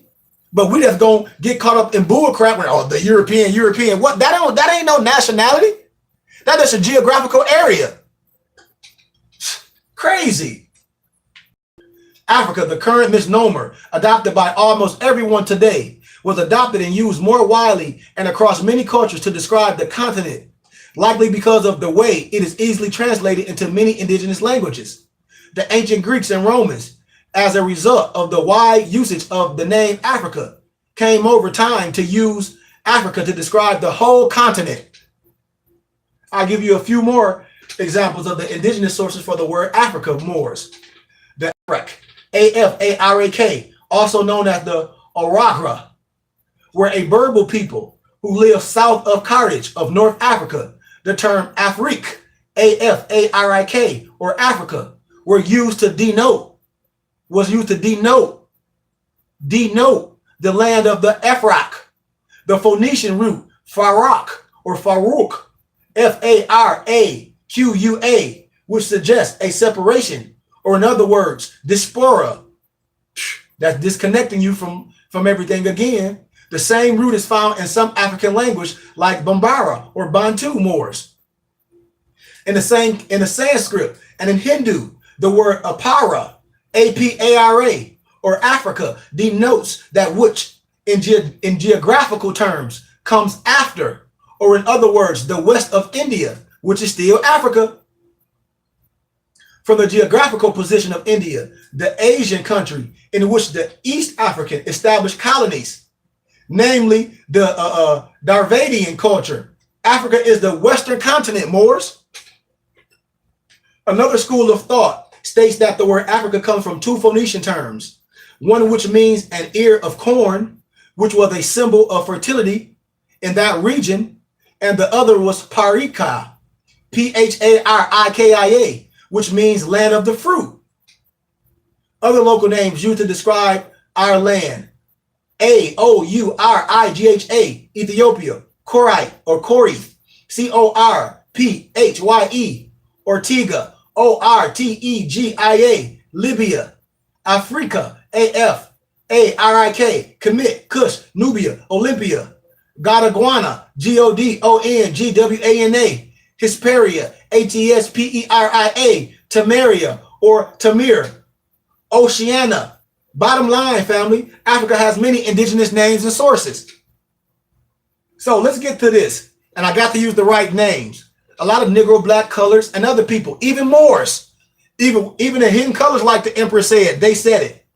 but we just gonna get caught up in bull crap. Oh, the European. What? That ain't no nationality. That is a geographical area. crazy. Africa, the current misnomer adopted by almost everyone today, was adopted and used more widely and across many cultures to describe the continent, likely because of the way it is easily translated into many indigenous languages. The ancient Greeks and Romans, as a result of the wide usage of the name Africa, came over time to use Africa to describe the whole continent. I'll give you a few more examples of the indigenous sources for the word Africa, Moors. The Arak, A-F-A-R-A-K, also known as the Oragra, were a Berber people who lived south of Carthage of North Africa. The term Afrik, A-F-A-R-I-K, or Africa, were used to denote the land of the Efrak. The Phoenician root Farak or Farouk, F-A-R-A-Q-U-A, which suggests a separation, or in other words, diaspora. That's disconnecting you from everything again. The same root is found in some African language like Bambara or Bantu Moors. In the Sanskrit and in Hindu, the word Apara, A-P-A-R-A, or Africa, denotes that which in geographical terms comes after, or in other words, the west of India, which is still Africa. From the geographical position of India, the Asian country in which the East African established colonies, namely the Dravidian culture, Africa is the Western continent, Moors. Another school of thought states that the word Africa comes from two Phoenician terms, one which means an ear of corn, which was a symbol of fertility in that region, and the other was Parika, P-H-A-R-I-K-I-A, which means land of the fruit. Other local names used to describe our land: A-O-U-R-I-G-H-A, Ethiopia; Korite or Korith, C-O-R-P-H-Y-E, Ortega, O-R-T-E-G-I-A, Libya; Africa, A-F-A-R-I-K, Kemet, Kush, Nubia, Olympia; Godagwana, G-O-D-O-N-G-W-A-N-A, Hesperia, A-T-S-P-E-R-I-A, Tamaria or Tamir, Oceania. Bottom line, family, Africa has many indigenous names and sources. So let's get to this. And I got to use the right names. A lot of Negro, black, colors, and other people, even Moors, even the hidden colors, like the Emperor said, they said it.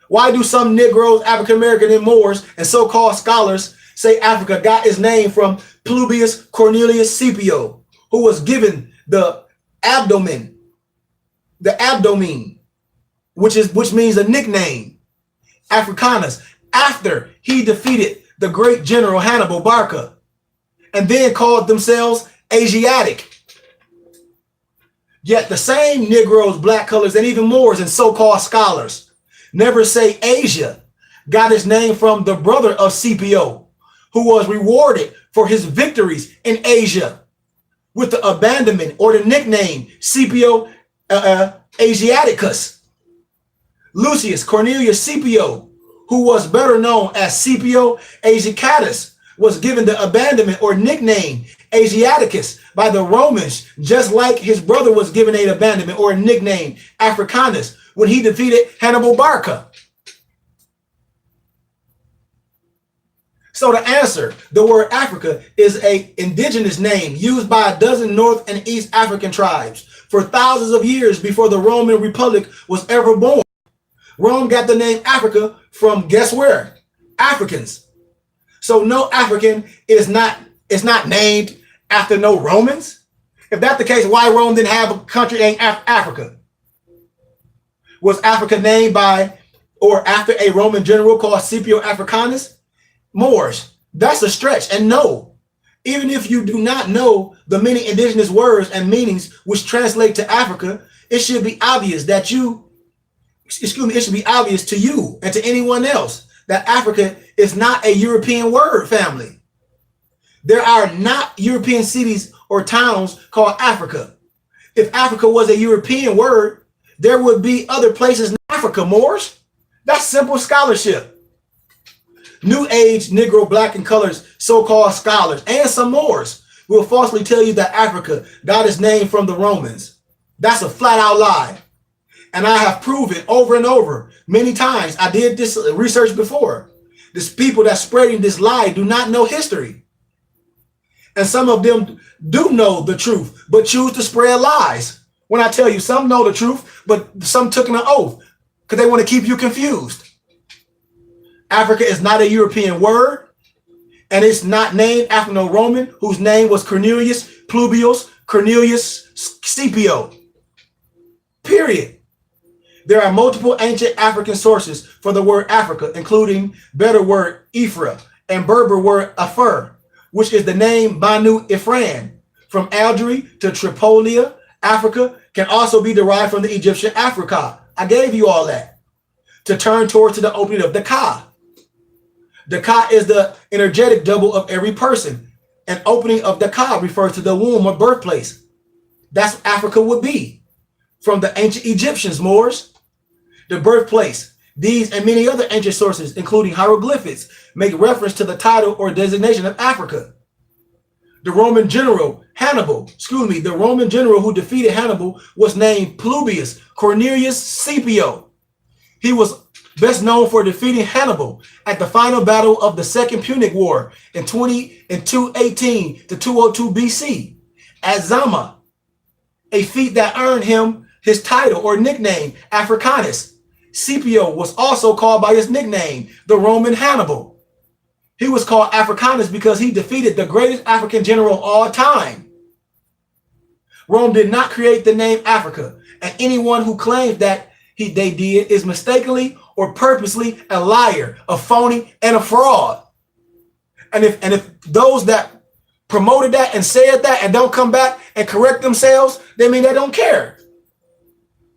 Why do some Negroes, African American, and Moors, and so-called scholars say Africa got its name from Publius Cornelius Scipio, who was given the abdomen, which means a nickname, Africanus, after he defeated the great general Hannibal Barca, and then called themselves Asiatic. Yet the same Negroes, black, colors, and even Moors and so-called scholars never say Asia got its name from the brother of Scipio, who was rewarded for his victories in Asia with the abandonment or the nickname Scipio Asiaticus. Lucius Cornelius Scipio, who was better known as Scipio Asiaticus, was given the abandonment or nickname Asiaticus by the Romans, just like his brother was given an abandonment or a nickname Africanus when he defeated Hannibal Barca. So to answer, the word Africa is an indigenous name used by a dozen North and East African tribes for thousands of years before the Roman Republic was ever born. Rome got the name Africa from, guess where? Africans. So no African is not named after no Romans. If that's the case, why Rome didn't have a country named Africa? Was Africa named by or after a Roman general called Scipio Africanus? Moors, that's a stretch. And no, even if you do not know the many indigenous words and meanings which translate to Africa, it should be obvious that it should be obvious to you and to anyone else that Africa is not a European word, family. There are not European cities or towns called Africa. If Africa was a European word, there would be other places in Africa, Moors. That's simple scholarship. New Age, Negro, black, and colors, so-called scholars, and some Moors will falsely tell you that Africa got its name from the Romans. That's a flat-out lie. And I have proven over and over many times. I did this research before. These people that spreading this lie do not know history. And some of them do know the truth, but choose to spread lies. When I tell you, some know the truth, but some took an oath because they want to keep you confused. Africa is not a European word, and it's not named after no Roman whose name was Cornelius Publius Cornelius Scipio. Period. There are multiple ancient African sources for the word Africa, including better word Ephra and Berber word Afar, which is the name Banu Ifran. From Algeria to Tripolia, Africa can also be derived from the Egyptian Africa. I gave you all that. To turn towards the opening of the Ka. The Ka is the energetic double of every person. An opening of the Ka refers to the womb or birthplace. That's what Africa would be. From the ancient Egyptians, Moors. The birthplace. These and many other ancient sources, including hieroglyphics, make reference to the title or designation of Africa. The Roman general the Roman general who defeated Hannibal was named Publius Cornelius Scipio. He was best known for defeating Hannibal at the final battle of the Second Punic War in 218 to 202 BC at Zama, a feat that earned him his title or nickname Africanus. Scipio was also called by his nickname, the Roman Hannibal. He was called Africanus because he defeated the greatest African general of all time. Rome did not create the name Africa, and anyone who claims that they did is mistakenly or purposely a liar, a phony, and a fraud. And if those that promoted that and said that and don't come back and correct themselves, they mean they don't care.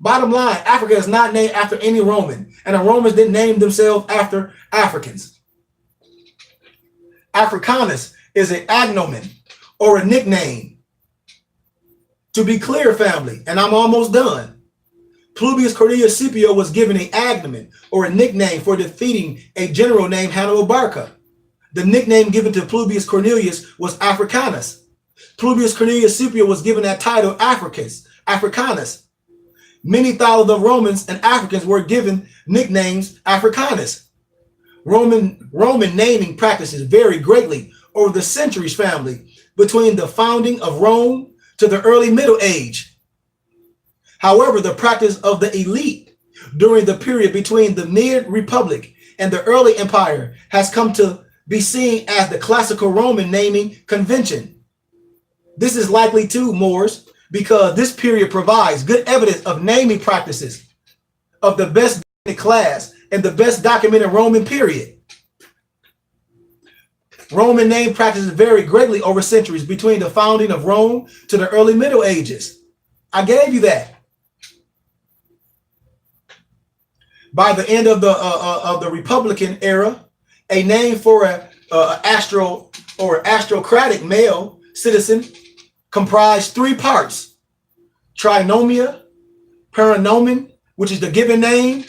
Bottom line, Africa is not named after any Roman, and the Romans didn't name themselves after Africans. Africanus is an agnomen or a nickname. To be clear, family, and I'm almost done. Publius Cornelius Scipio was given an agnomen or a nickname for defeating a general named Hannibal Barca. The nickname given to Publius Cornelius was Africanus. Publius Cornelius Scipio was given that title Africanus. Many thousands of Romans and Africans were given nicknames Africanus. Roman naming practices vary greatly over the centuries, family, between the founding of Rome to the early Middle Age. However, the practice of the elite during the period between the mid-Republic and the early Empire has come to be seen as the classical Roman naming convention. This is likely too, Moors, because this period provides good evidence of naming practices of the best class and the best documented Roman period. Roman name practices vary greatly over centuries between the founding of Rome to the early Middle Ages. I gave you that. By the end of the Republican era, a name for an aristocratic male citizen comprised three parts: trinomia, paranomen, which is the given name,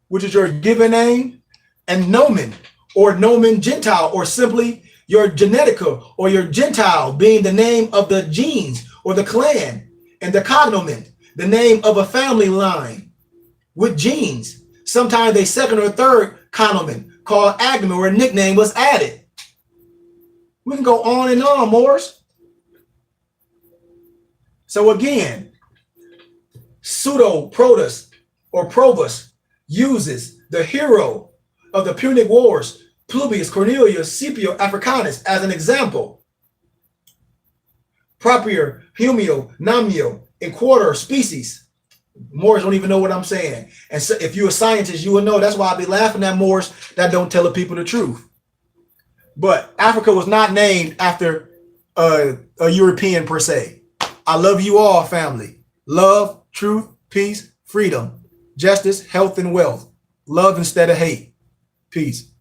which is your given name, and nomen, or nomen gentile, or simply your genetica, or your gentile, being the name of the genes or the clan, and the cognomen, the name of a family line with genes. Sometimes a second or third cognomen called agnomen or a nickname was added. We can go on and on, Morris. So again, pseudo-protus or probus uses the hero of the Punic Wars, Publius Cornelius Scipio Africanus, as an example. Proper, humio, namio, in quarter species. Moors don't even know what I'm saying. And so if you're a scientist, you will know. That's why I be laughing at Moors that don't tell the people the truth. But Africa was not named after a European per se. I love you all, family. Love, truth, peace, freedom, justice, health, and wealth. Love instead of hate. Peace.